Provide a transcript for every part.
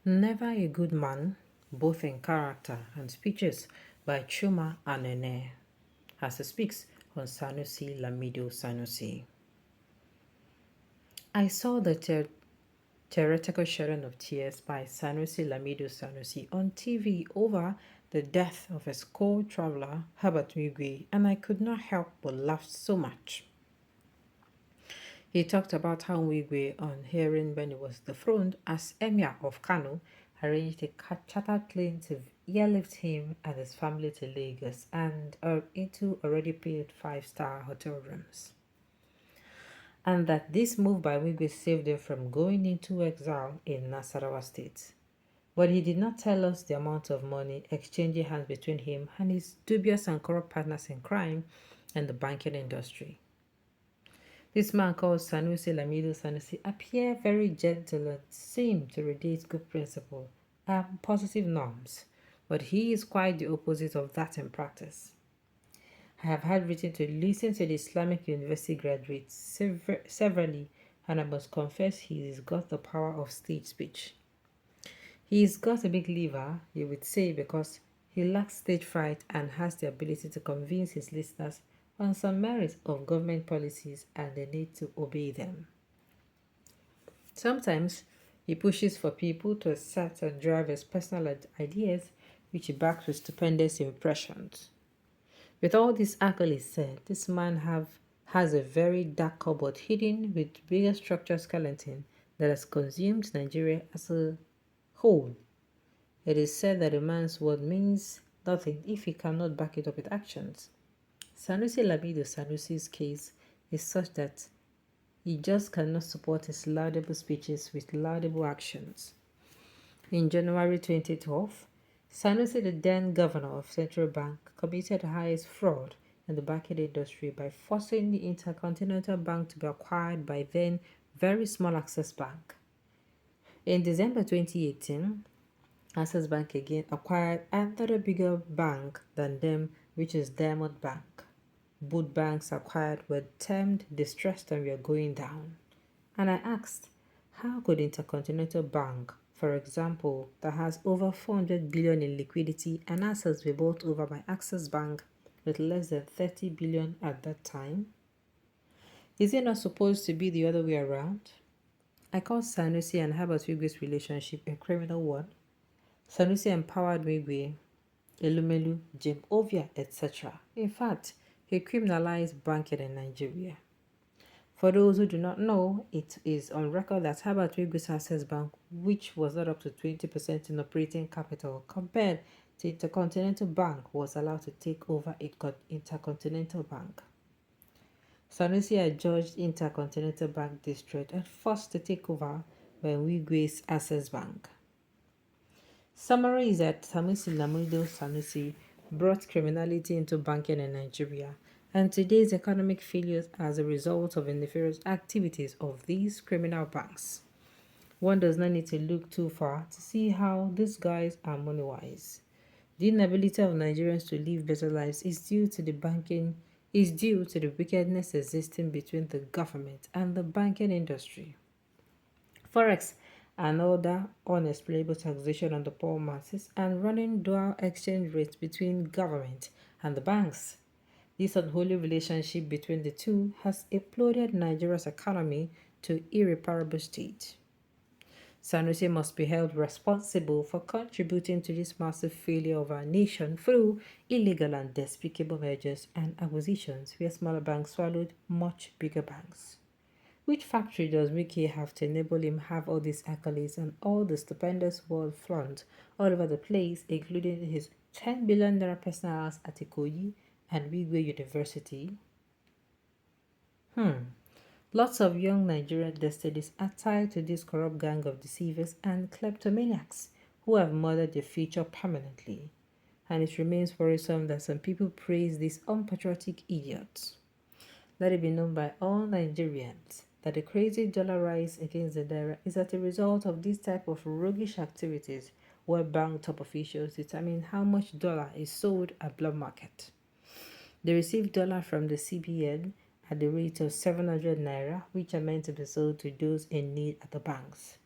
Never a good man, both in character and speeches by Chuma Anene, as he speaks on Sanusi Lamido Sanusi. I saw the theoretical shedding of tears by Sanusi Lamido Sanusi on TV over the death of his co-traveler Herbert Wigwe, and I could not help but laugh so much. He talked about how Wigwe, on hearing when he was dethroned as Emir of Kano, arranged a chartered plane to airlift him and his family to Lagos and into already paid five-star hotel rooms. And that this move by Wigwe saved him from going into exile in Nasarawa State. But he did not tell us the amount of money exchanging hands between him and his dubious and corrupt partners in crime and the banking industry. This man called Sanusi Lamido Sanusi appeared very gentle and seemed to radiate good principle and positive norms, but he is quite the opposite of that in practice. I have had reason to listen to the Islamic University graduates severally, and I must confess he has got the power of stage speech. He's got a big liver, you would say, because he lacks stage fright and has the ability to convince his listeners on some merits of government policies and the need to obey them. Sometimes he pushes for people to accept and drive his personal ideas, which he backs with stupendous impressions. With all these accolades said, this man has a very dark cupboard hidden with bigger structural skeleton that has consumed Nigeria as a whole. It is said that a man's word means nothing if he cannot back it up with actions. Sanusi Lamido Sanusi's case is such that he just cannot support his laudable speeches with laudable actions. In January 2012, Sanusi, the then governor of Central Bank, committed the highest fraud in the banking industry by forcing the Intercontinental Bank to be acquired by then very small Access Bank. In December 2018, Access Bank again acquired another bigger bank than them, which is Diamond Bank. Both banks acquired were termed distressed and were going down. And I asked, how could Intercontinental Bank, for example, that has over 400 billion in liquidity and assets were bought over by Access Bank with less than 30 billion at that time? Is it not supposed to be the other way around? I call Sanusi and Herbert Wigwe's relationship a criminal one. Sanusi empowered Wigwe, Elumelu, Jim Ovia, etc. In fact, he criminalized banking in Nigeria. For those who do not know, it is on record that Herbert Wigwe's Access Bank, which was not up to 20% in operating capital compared to Intercontinental Bank, was allowed to take over Intercontinental Bank. Sanusi adjudged Intercontinental Bank distraught and forced to take over by Wigwe's Access Bank. Summary is that Sanusi Lamido Sanusi brought criminality into banking in Nigeria, and today's economic failures as a result of the nefarious activities of these criminal banks. One does not need to look too far to see how these guys are money-wise. The inability of Nigerians to live better lives is due to the wickedness existing between the government and the banking industry. Forex and other unexplainable taxation on the poor masses and running dual exchange rates between government and the banks. This unholy relationship between the two has imploded Nigeria's economy to irreparable state. Sanusi must be held responsible for contributing to this massive failure of our nation through illegal and despicable mergers and acquisitions where smaller banks swallowed much bigger banks. Which factory does Mickey have to enable him have all these accolades and all the stupendous world flaunt all over the place, including his 10 billion naira personal house at Ikoyi and Wigwe University? Lots of young Nigerian destinies are tied to this corrupt gang of deceivers and kleptomaniacs who have murdered their future permanently. And it remains worrisome that some people praise these unpatriotic idiots. Let it be known by all Nigerians that the crazy dollar rise against the naira is as a result of this type of roguish activities where bank top officials determine how much dollar is sold at black market. They receive dollar from the CBN at the rate of 700 naira, which are meant to be sold to those in need at the banks.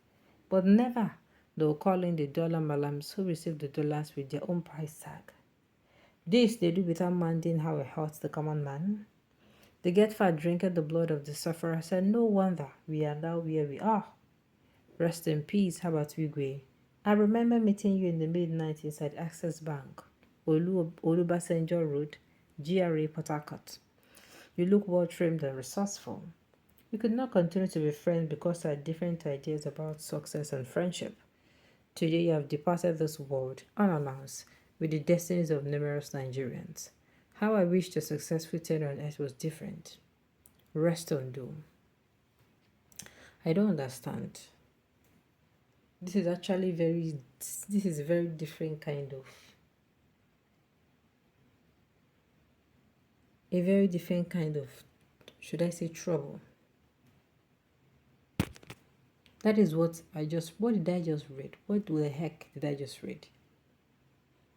But never They'll call in the dollar malams who receive the dollars with their own price tag. This they do without minding how it hurts the common man. They get fat drinking the blood of the sufferers, and no wonder we are now where we are. Rest in peace, Herbert Wigwe. I remember meeting you in the mid-90s at Access Bank, Olubasenjo Road, GRA, Port Harcourt. You look well-trimmed and resourceful. We could not continue to be friends because I had different ideas about success and friendship. Today you have departed this world unannounced with the destinies of numerous Nigerians. How I wish the successful tenure on earth was different. Rest on doom. I don't understand. This is actually this is a very different kind of, should I say, trouble. That is what did I just read? What the heck did I just read?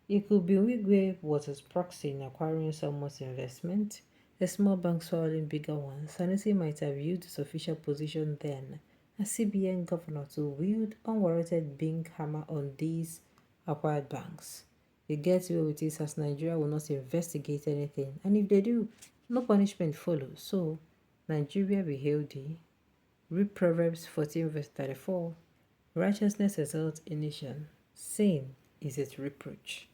It could be Wigwe was his proxy in acquiring someone's investment, a small bank swallowing bigger ones. Sanusi might have used his official position then as CBN governor to wield unwarranted big hammer on these acquired banks. It gets away with this as Nigeria will not investigate anything, and if they do, no punishment follows. So, Nigeria will hail thee. Read Proverbs 14 verse 34. Righteousness exalts a nation. Sin is its reproach.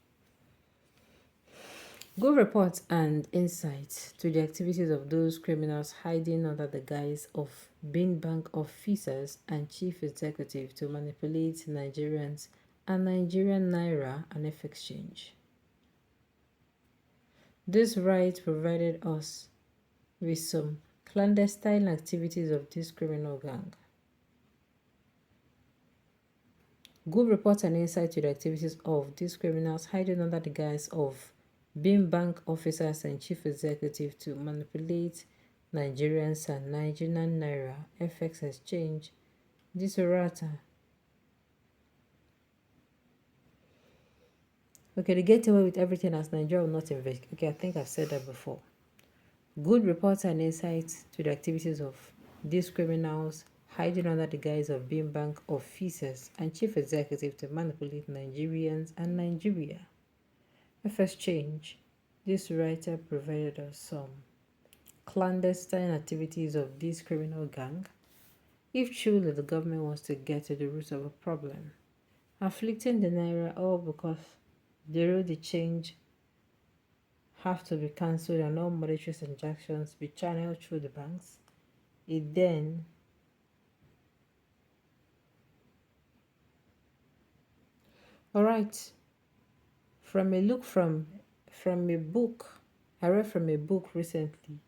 Good reports and insights to the activities of those criminals hiding under the guise of being bank officers and chief executive to manipulate Nigerians and Nigerian naira and F exchange. This right provided us with some clandestine activities of this criminal gang. Good reports and insight to the activities of these criminals hiding under the guise of being bank officers and chief executive to manipulate Nigerians and Nigerian naira FX exchange. This errata. Okay, they get away with everything as Nigeria will not investigate. Okay, I think I've said that before. Good reports and insights to the activities of these criminals hiding under the guise of being bank officers and chief executive to manipulate Nigerians and Nigeria. FX change. This writer provided us some clandestine activities of this criminal gang. If truly the government wants to get to the root of a problem, afflicting the naira all because the change have to be cancelled and all monetary transactions be channeled through the banks, it then alright. From a book, I read from a book recently,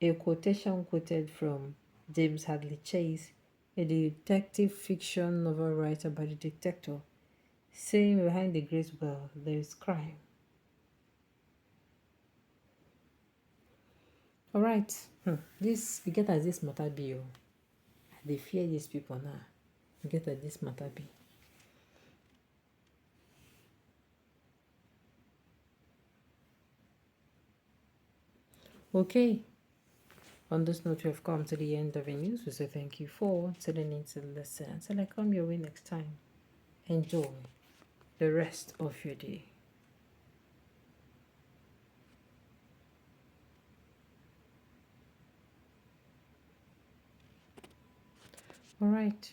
a quotation quoted from James Hadley Chase, a detective fiction novel writer by the detector, saying behind the great wealth there is crime. Alright, this you get as this matter be. They fear these people now. You get as this matter be. Okay. On this note, we have come to the end of the news. We say thank you for tuning in to listen. Until I come your way next time, enjoy the rest of your day. All right.